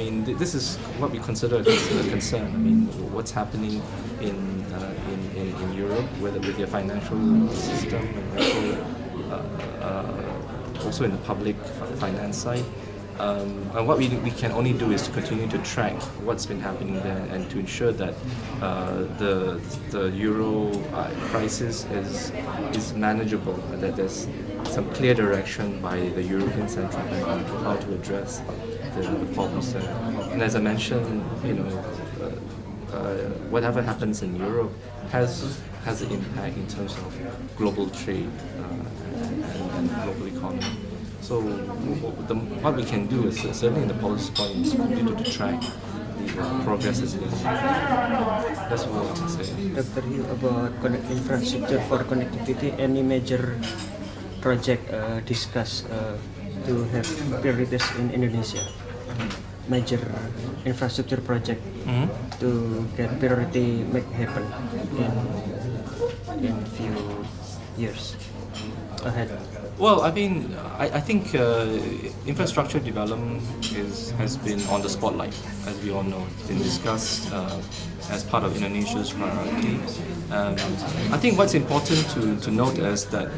mean, this is what we consider a concern. I mean, what's happening in Europe, whether with their financial system and also in the public finance side. And what we can only do is to continue to track what's been happening there and to ensure that the euro crisis is manageable, that there's some clear direction by the European Central Bank on how to address the problems there. And as I mentioned, whatever happens in Europe has an impact in terms of global trade and global economy. So what we can do is certainly in the policy point is continue to track the progress is being made. That's what I can say. Dr. Yu, about infrastructure for connectivity, any major project discussed to have priorities in Indonesia? Major infrastructure project to get priority make happen in few years ahead. Well, I mean, I think infrastructure development has been on the spotlight, as we all know. It's been discussed as part of Indonesia's priority. I think what's important to note is that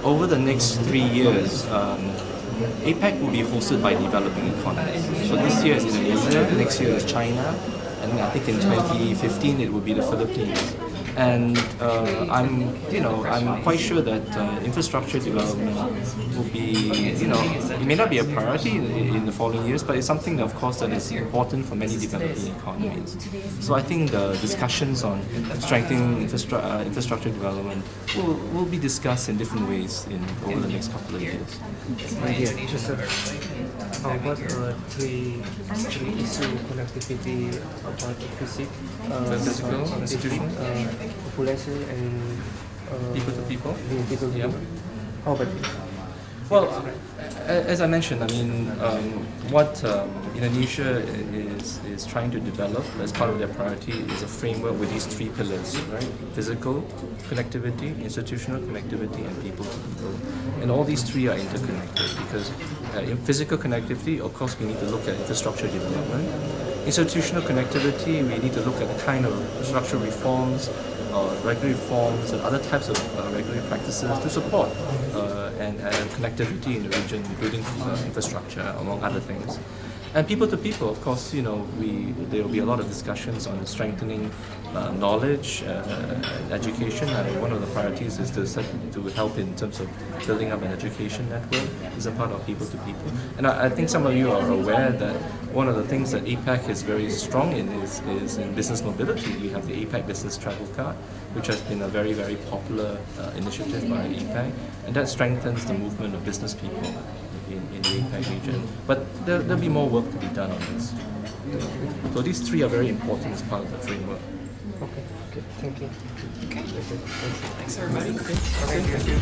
over the next 3 years, APEC will be hosted by developing economies. So this year is Indonesia, next year is China, and I think in 2015 it will be the Philippines. And I'm quite sure that infrastructure development will be, it may not be a priority in the following years, but it's something that, of course, that is important for many developing economies. So I think the discussions on strengthening infrastructure development will be discussed in different ways over the next couple of years. How about three issue connectivity about physical, institution, population and people to people. People to Yeah. people. How about it? Well, as I mentioned, I mean, what Indonesia is trying to develop as part of their priority is a framework with these 3 pillars, right? Physical connectivity, institutional connectivity, and people to people. And all these 3 are interconnected because in physical connectivity, of course, we need to look at infrastructure development. Institutional connectivity, we need to look at the kind of structural reforms, regulatory reforms, and other types of regulatory practices to support and connectivity in the region, including infrastructure, among other things. And people to people, of course, there will be a lot of discussions on strengthening knowledge and education. One of the priorities is to help in terms of building up an education network as a part of people to people. And I think some of you are aware that one of the things that APEC is very strong in is in business mobility. We have the APEC Business Travel Card, which has been a very, very popular initiative by APEC, and that strengthens the movement of business people in the APEC region. But there'll be more work to be done on this. So these 3 are very important as part of the framework. Okay, thank you. Okay. Thanks everybody. Okay, thank you.